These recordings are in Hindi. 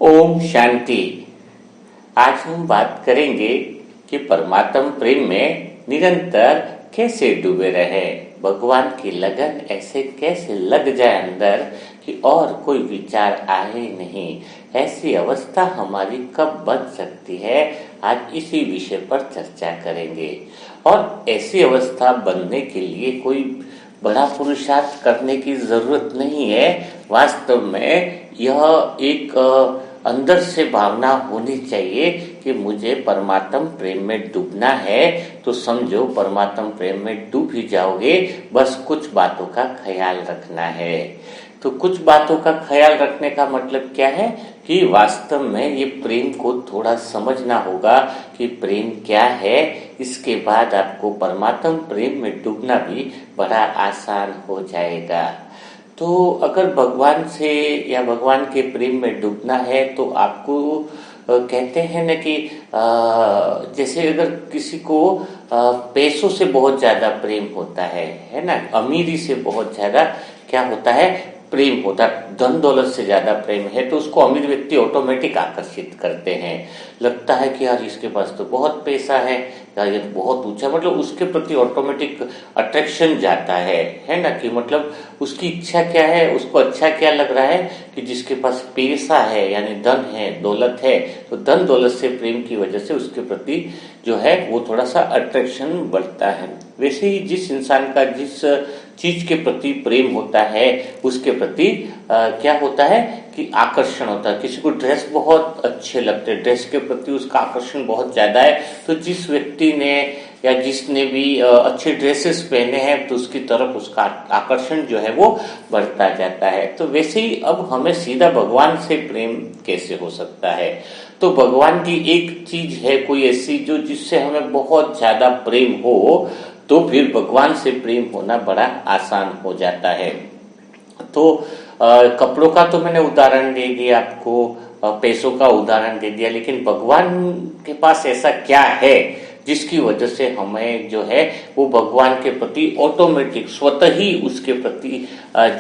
ओम शांति। आज हम बात करेंगे कि परमात्म प्रेम में निरंतर कैसे डूबे रहे, भगवान की लगन ऐसे कैसे लग जाए अंदर कि और कोई विचार आए नहीं। ऐसी अवस्था हमारी कब बन सकती है, आज इसी विषय पर चर्चा करेंगे। और ऐसी अवस्था बनने के लिए कोई बड़ा पुरुषार्थ करने की जरूरत नहीं है। वास्तव में यह एक अंदर से भावना होनी चाहिए कि मुझे परमात्म प्रेम में डूबना है। तो समझो परमात्म प्रेम में डूब ही जाओगे, बस कुछ बातों का ख्याल रखना है। तो कुछ बातों का ख्याल रखने का मतलब क्या है कि वास्तव में ये प्रेम को थोड़ा समझना होगा कि प्रेम क्या है। इसके बाद आपको परमात्म प्रेम में डूबना भी बड़ा आसान हो जाएगा। तो अगर भगवान से या भगवान के प्रेम में डूबना है तो आपको कहते हैं ना कि जैसे अगर किसी को पैसों से बहुत ज्यादा प्रेम होता है ना, अमीरी से बहुत ज्यादा क्या होता है, प्रेम होता है, धन दौलत से ज्यादा प्रेम है, तो उसको अमीर व्यक्ति ऑटोमेटिक आकर्षित करते हैं। लगता है कि यार इसके पास तो बहुत पैसा है, यार ये तो बहुत ऊंचा, मतलब उसके प्रति ऑटोमेटिक अट्रैक्शन जाता है ना। कि मतलब उसकी इच्छा क्या है, उसको अच्छा क्या लग रहा है कि जिसके पास पैसा है यानी धन है, दौलत है, तो धन दौलत से प्रेम की वजह से उसके प्रति जो है वो थोड़ा सा अट्रैक्शन बढ़ता है। वैसे ही जिस इंसान का जिस चीज के प्रति प्रेम होता है उसके प्रति क्या होता है कि आकर्षण होता है। किसी को ड्रेस बहुत अच्छे लगते हैं, ड्रेस के प्रति उसका आकर्षण बहुत ज्यादा है, तो जिस व्यक्ति ने या जिसने भी अच्छे ड्रेसेस पहने हैं तो उसकी तरफ उसका आकर्षण जो है वो बढ़ता जाता है। तो वैसे ही अब हमें सीधा भगवान से प्रेम कैसे हो सकता है। तो भगवान की एक चीज है कोई ऐसी जो जिससे हमें बहुत ज्यादा प्रेम हो, तो फिर भगवान से प्रेम होना बड़ा आसान हो जाता है। तो कपड़ों का तो मैंने उदाहरण दे दिया आपको, पैसों का उदाहरण दे दिया, लेकिन भगवान के पास ऐसा क्या है जिसकी वजह से हमें जो है वो भगवान के प्रति ऑटोमेटिक स्वतः ही उसके प्रति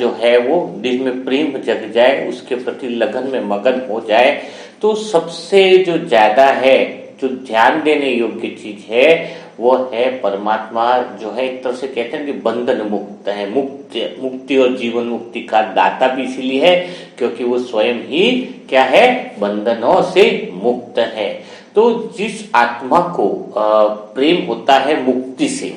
जो है वो दिल में प्रेम जग जाए, उसके प्रति लगन में मगन हो जाए। तो सबसे जो ज्यादा है, जो ध्यान देने योग्य चीज है वो है परमात्मा जो है एक तरह से कहते हैं कि बंधन मुक्त है, मुक्ति और जीवन मुक्ति का दाता भी इसीलिए है क्योंकि वो स्वयं ही क्या है, बंधनों से मुक्त है। तो जिस आत्मा को प्रेम होता है मुक्ति से,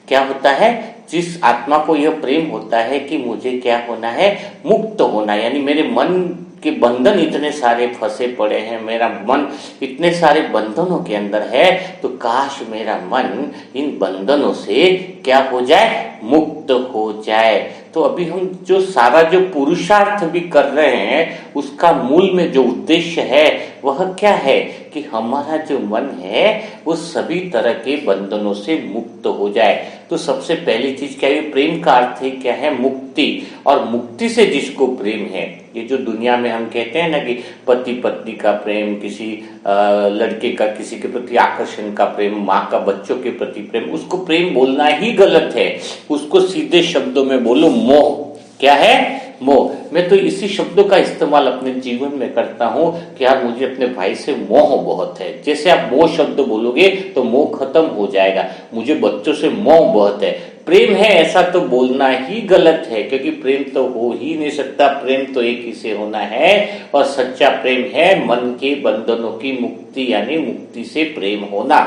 क्या होता है, जिस आत्मा को यह प्रेम होता है कि मुझे क्या होना है, मुक्त होना, यानी मेरे मन के बंधन इतने सारे फंसे पड़े हैं, मेरा मन इतने सारे बंधनों के अंदर है, तो काश मेरा मन इन बंधनों से क्या हो जाए, मुक्त हो जाए। तो अभी हम जो सारा जो पुरुषार्थ भी कर रहे हैं उसका मूल में जो उद्देश्य है वह क्या है कि हमारा जो मन है वो सभी तरह के बंधनों से मुक्त हो जाए। तो सबसे पहली चीज क्या है, प्रेम का अर्थ है क्या है, मुक्ति। और मुक्ति से जिसको प्रेम है, ये जो दुनिया में हम कहते हैं ना कि पति पत्नी का प्रेम, किसी लड़के का किसी के प्रति आकर्षण का प्रेम, माँ का बच्चों के प्रति प्रेम, उसको प्रेम बोलना ही गलत है। उसको सीधे शब्दों में बोलो मोह। क्या है, मोह। मैं तो इसी शब्दों का इस्तेमाल अपने जीवन में करता हूं कि यार मुझे अपने भाई से मोह बहुत है। जैसे आप मोह शब्द बोलोगे तो मोह खत्म हो जाएगा। मुझे बच्चों से मोह बहुत है, प्रेम है ऐसा तो बोलना ही गलत है, क्योंकि प्रेम तो हो ही नहीं सकता। प्रेम तो एक ही से होना है और सच्चा प्रेम है मन के बंधनों की मुक्ति, यानी मुक्ति से प्रेम होना।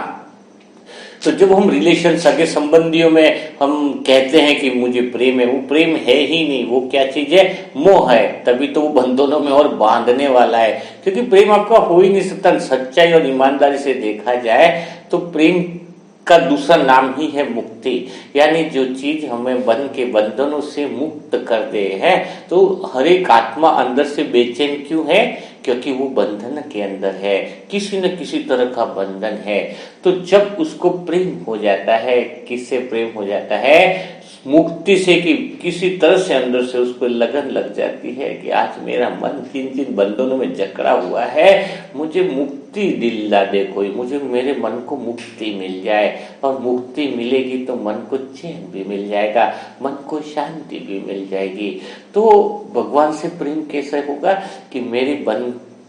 तो जब हम रिलेशन सगे संबंधियों में हम कहते हैं कि मुझे प्रेम है, वो प्रेम है ही नहीं, वो क्या चीज है, मोह है। तभी तो वो बंधनों में और बांधने वाला है, क्योंकि प्रेम आपका हो ही नहीं सकता। सच्चाई और ईमानदारी से देखा जाए तो प्रेम का दूसरा नाम ही है मुक्ति, यानी जो चीज हमें बन के बंधनों से मुक्त कर दे है। तो हर एक आत्मा अंदर से बेचैन क्यों है, क्योंकि वो बंधन के अंदर है, किसी न किसी तरह का बंधन है। तो जब उसको प्रेम हो जाता है, किससे प्रेम हो जाता है, मुक्ति से, कि किसी तरह से अंदर से उसको लगन लग जाती है कि आज मेरा मन किन किन बंधनों में जकड़ा हुआ है, मुझे मुक्ति दिला दे कोई, मुझे मेरे मन को मुक्ति मिल जाए। और मुक्ति मिलेगी तो मन को चैन भी मिल जाएगा, मन को शांति भी मिल जाएगी। तो भगवान से प्रेम कैसे होगा कि मेरे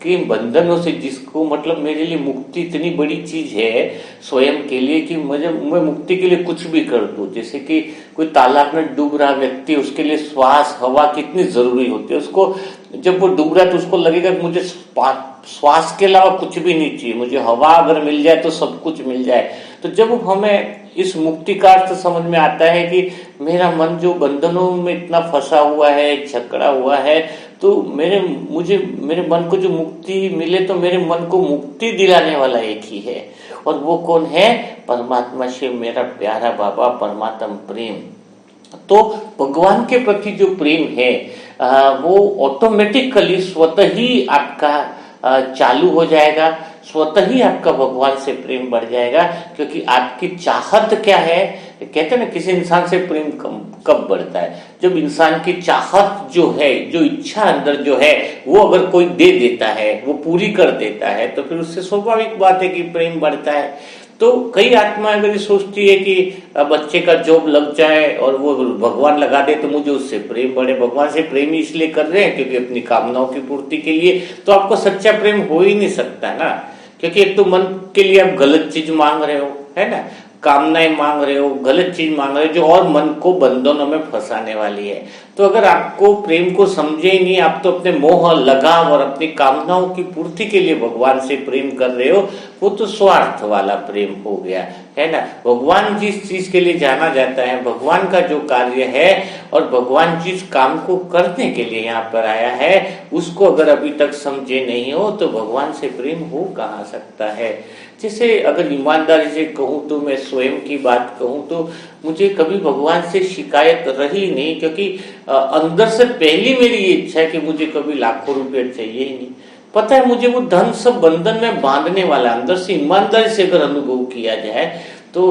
के बंधनों से, जिसको मतलब मेरे लिए मुक्ति इतनी बड़ी चीज है स्वयं के लिए कि मैं मुक्ति के लिए कुछ भी कर दूं। जैसे कि कोई तालाब में डूब रहा व्यक्ति, उसके लिए श्वास हवा कितनी जरूरी होती है। उसको जब वो डूब रहा है तो उसको लगेगा कि मुझे श्वास के अलावा कुछ भी नहीं चाहिए, मुझे हवा अगर मिल जाए तो सब कुछ मिल जाए। तो जब हमें इस मुक्ति का अर्थ समझ में आता है कि मेरा मन जो बंधनों में इतना फंसा हुआ है, जकड़ा हुआ है, तो मेरे मन को जो मुक्ति मिले, तो मेरे मन को मुक्ति दिलाने वाला एक ही है, और वो कौन है? परमात्मा शिव, मेरा प्यारा बाबा परमात्म प्रेम। तो भगवान के प्रति जो प्रेम है वो ऑटोमेटिकली स्वतः ही आपका चालू हो जाएगा, स्वतः ही आपका भगवान से प्रेम बढ़ जाएगा। क्योंकि आपकी चाहत क्या है, कहते हैं ना, किसी इंसान से प्रेम कब बढ़ता है? जब इंसान की चाहत जो है, जो इच्छा अंदर जो है, वो अगर कोई दे देता है, वो पूरी कर देता है, तो फिर उससे स्वाभाविक बात है कि प्रेम बढ़ता है। तो कई आत्मा अगर ये सोचती है कि बच्चे का जॉब लग जाए और वो भगवान लगा दे तो मुझे उससे प्रेम बढ़े, भगवान से प्रेम इसलिए कर रहे हैं क्योंकि अपनी कामनाओं की पूर्ति के लिए। तो आपको सच्चा प्रेम हो ही नहीं सकता ना, क्योंकि एक तो मन के लिए आप गलत चीज मांग रहे हो, है ना, कामनाएं मांग रहे हो, गलत चीज मांग रहे हो, जो और मन को बंधनों में फंसाने वाली है। तो अगर आपको प्रेम को समझे ही नहीं, आप तो अपने मोह लगाव और अपनी कामनाओं की पूर्ति के लिए भगवान से प्रेम कर रहे हो, वो तो स्वार्थ वाला प्रेम हो गया, है ना। भगवान जिस चीज के लिए जाना जाता है, भगवान का जो कार्य है और भगवान जिस काम को करने के लिए यहाँ पर आया है, उसको अगर अभी तक समझे नहीं हो तो भगवान से प्रेम हो कहाँ सकता है। जैसे अगर ईमानदारी से कहूँ तो, मैं स्वयं की बात कहूँ तो, मुझे कभी भगवान से शिकायत रही नहीं, क्योंकि अंदर से पहली मेरी ये इच्छा है कि मुझे कभी लाखों रुपए चाहिए ही नहीं। पता है मुझे वो धन सब बंधन में बांधने वाला, अंदर से ईमानदारी से अगर अनुभव किया जाए तो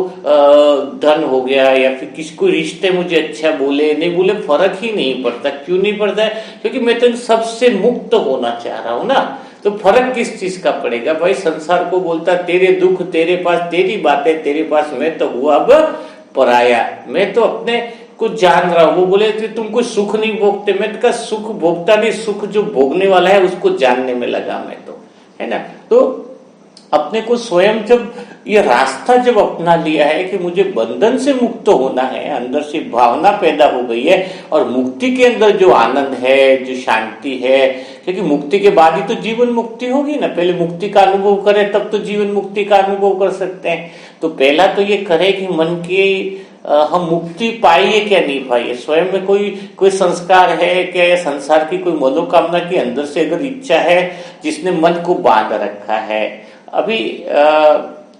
धन हो गया या फिर किसी कोई रिश्ते मुझे अच्छा बोले नहीं बोले फर्क ही नहीं पड़ता। क्यों नहीं पड़ता है? क्योंकि मैं तो सबसे मुक्त होना चाह रहा हूं ना। तो फर्क किस चीज का पड़ेगा भाई? संसार को बोलता तेरे दुख तेरे पास, तेरी बातें तेरे पास, मैं तो हुआ अब पराया, मैं तो अपने को जान रहा हूं। वो बोले कि तुम कोई सुख नहीं भोगते, मैं तो सुख भोगता नहीं, सुख जो भोगने वाला है उसको जानने में लगा मैं तो, है ना। तो अपने को स्वयं जब ये रास्ता जब अपना लिया है कि मुझे बंधन से मुक्त होना है, अंदर से भावना पैदा हो गई है, और मुक्ति के अंदर जो आनंद है, जो शांति है, क्योंकि मुक्ति के बाद ही तो जीवन मुक्ति होगी ना। पहले मुक्ति का अनुभव करें तब तो जीवन मुक्ति का अनुभव कर सकते हैं। तो पहला तो ये करें कि मन की हम मुक्ति पाइए क्या नहीं पाइए, स्वयं में कोई संस्कार है क्या, या संसार की कोई मनोकामना की अंदर से अगर इच्छा है जिसने मन को बांध रखा है अभी।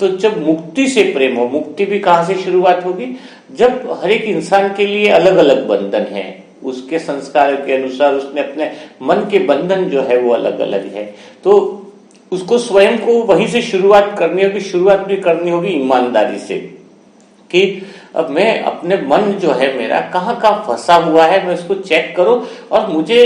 तो जब मुक्ति से प्रेम हो, मुक्ति भी कहां से शुरुआत होगी? जब हर एक इंसान के लिए अलग अलग बंधन है, उसके संस्कार के अनुसार उसने अपने मन के बंधन जो है वो अलग अलग है। तो उसको स्वयं को वहीं से शुरुआत करनी होगी। शुरुआत भी करनी होगी ईमानदारी से, कि अब मैं अपने मन जो है मेरा कहाँ कहाँ फंसा हुआ है, मैं उसको चेक करूं, और मुझे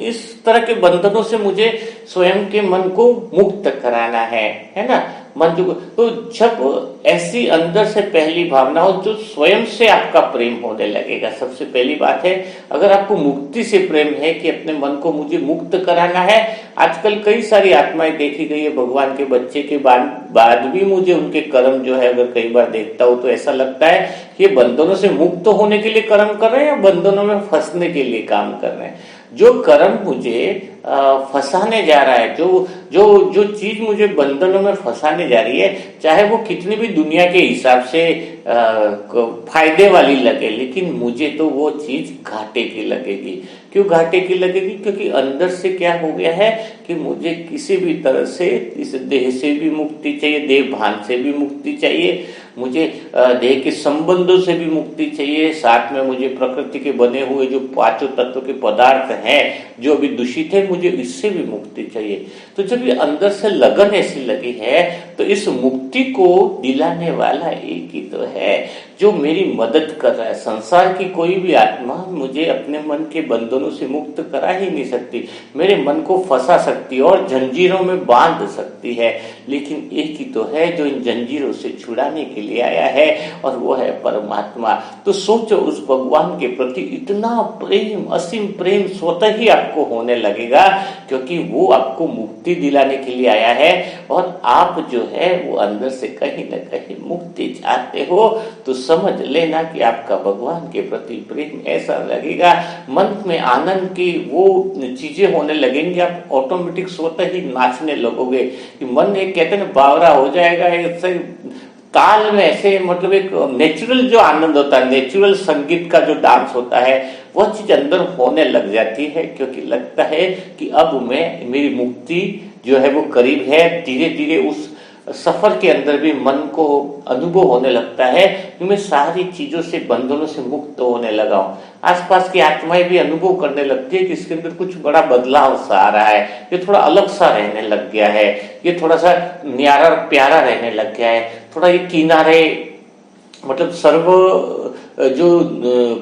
इस तरह के बंधनों से मुझे स्वयं के मन को मुक्त कराना है ना। मन जो, तो जब ऐसी अंदर से पहली भावना हो जो स्वयं से आपका प्रेम होने लगेगा। सबसे पहली बात है, अगर आपको मुक्ति से प्रेम है कि अपने मन को मुझे मुक्त कराना है। आजकल कई सारी आत्माएं देखी गई है भगवान के बच्चे के बाद भी मुझे उनके कर्म जो है अगर कई बार देखता हूं तो ऐसा लगता है कि ये बंधनों से मुक्त होने के लिए कर्म कर रहे हैं या बंधनों में फंसने के लिए काम कर रहे हैं। जो कर्म मुझे फंसाने जा रहा है, जो चीज मुझे बंधनों में फंसाने जा रही है, चाहे वो कितनी भी दुनिया के हिसाब से फायदे वाली लगे, लेकिन मुझे तो वो चीज घाटे की लगेगी। क्यों घाटे की लगेगी? क्योंकि अंदर से क्या हो गया है कि मुझे किसी भी तरह से इस देह से भी मुक्ति चाहिए, देह भान से भी मुक्ति चाहिए, मुझे देह के संबंधों से भी मुक्ति चाहिए, साथ में मुझे प्रकृति के बने हुए जो पांचों तत्व के पदार्थ हैं जो अभी दूषित है, मुझे इससे भी मुक्ति चाहिए। तो जब ये अंदर से लगन ऐसी लगी है तो इस मुक्ति को दिलाने वाला एक ही तो है जो मेरी मदद कर रहा है। संसार की कोई भी आत्मा मुझे अपने मन के बंधनों से मुक्त करा ही नहीं सकती, मेरे मन को फंसा सकती है और जंजीरों में बांध सकती है, लेकिन एक ही तो है जो इन जंजीरों से छुड़ाने के लिए आया है, और वो है परमात्मा। तो सोचो, उस भगवान के प्रति इतना प्रेम, असीम प्रेम स्वतः ही आपको होने लगेगा जाएगा, क्योंकि वो आपको मुक्ति दिलाने के लिए आया है और आप जो है वो अंदर से कहीं ना कहीं मुक्ति चाहते हो। तो समझ लेना कि आपका भगवान के प्रति प्रेम ऐसा लगेगा, मन में आनंद की वो चीजें होने लगेंगी, आप ऑटोमेटिक स्वतः ही नाचने लगोगे कि मन एक कहते हैं ना बावरा हो जाएगा। ऐसे ताल में ऐसे मतलब एक नेचुरल जो आनंद होता है, नेचुरल संगीत का जो डांस होता है, वह चीज अंदर होने लग जाती है, क्योंकि लगता है कि अब मेरी मुक्ति जो है वो करीब है। धीरे धीरे उस सफर के अंदर भी मन को अनुभव होने लगता है कि मैं सारी चीजों से, बंधनों से मुक्त होने लगा हूं। आसपास की आत्माएं भी अनुभव करने लगती है कि इसके अंदर कुछ बड़ा बदलाव सा आ रहा है, ये थोड़ा अलग सा रहने लग गया है, ये थोड़ा सा न्यारा प्यारा रहने लग गया है, थोड़ा ये किनारे मतलब सर्व जो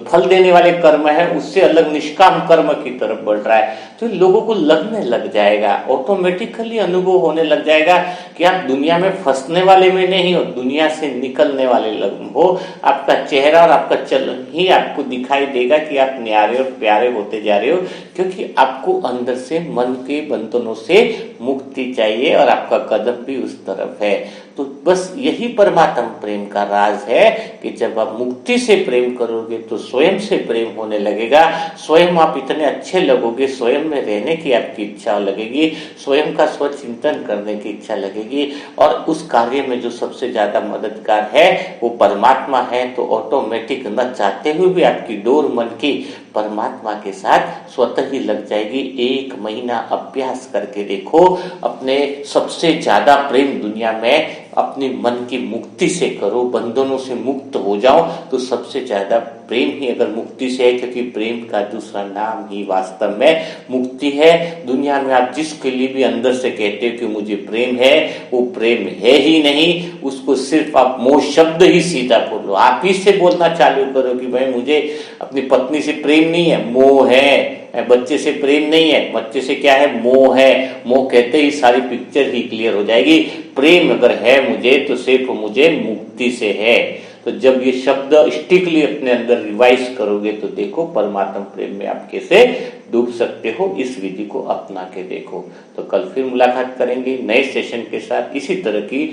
फल देने वाले कर्म है उससे अलग निष्काम कर्म की तरफ बढ़ रहा है। तो लोगों को लगने लग जाएगा, ऑटोमेटिकली अनुभव होने लग जाएगा कि आप दुनिया में फंसने वाले में नहीं हो, दुनिया से निकलने वाले हो। आपका चेहरा और आपका चलन ही आपको दिखाई देगा कि आप न्यारे और प्यारे होते जा रहे हो, क्योंकि आपको अंदर से मन के बंधनों से मुक्ति चाहिए और आपका कदम भी उस तरफ है। तो बस यही परमात्म प्रेम का राज है कि जब आप मुक्ति से प्रेम करोगे तो स्वयं से प्रेम होने लगेगा, स्वयं आप इतने अच्छे लगोगे, स्वयं में रहने की आपकी इच्छा लगेगी, स्वयं का स्वचिंतन करने की इच्छा लगेगी, और उस कार्य में जो सबसे ज्यादा मददगार है वो परमात्मा है। तो ऑटोमेटिक न चाहते हुए भी आपकी डोर मन की परमात्मा के साथ स्वतः ही लग जाएगी। 1 महीना अभ्यास करके देखो, अपने सबसे ज्यादा प्रेम दुनिया में अपनी मन की मुक्ति से करो, बंधनों से मुक्त हो जाओ। तो सबसे ज्यादा प्रेम ही अगर मुक्ति से है, क्योंकि प्रेम का दूसरा नाम ही वास्तव में मुक्ति है। दुनिया में आप जिसके लिए भी अंदर से कहते हो कि मुझे प्रेम है, वो प्रेम है ही नहीं, उसको सिर्फ आप मोह शब्द ही सीधा बोलो। आप ही से बोलना चालू करो कि भाई मुझे अपनी पत्नी से प्रेम नहीं है, मोह है। बच्चे से प्रेम नहीं है, बच्चे से क्या है, मोह है। मोह कहते ही सारी पिक्चर ही क्लियर हो जाएगी। प्रेम अगर है मुझे तो सिर्फ मुझे मुक्ति से है। तो जब ये शब्द स्ट्रिक्टली अपने अंदर रिवाइज करोगे तो देखो परमात्म प्रेम में आप कैसे डूब सकते हो। इस विधि को अपना के देखो। तो कल फिर मुलाकात करेंगे नए सेशन के साथ, इसी तरह की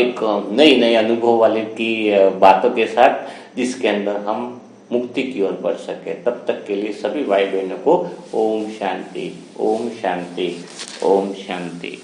एक नई अनुभव वाले की बातों के साथ, जिसके अंदर हम मुक्ति की ओर बढ़ सके। तब तक के लिए सभी भाई बहनों को ओम शांति, ओम शांति, ओम शांति।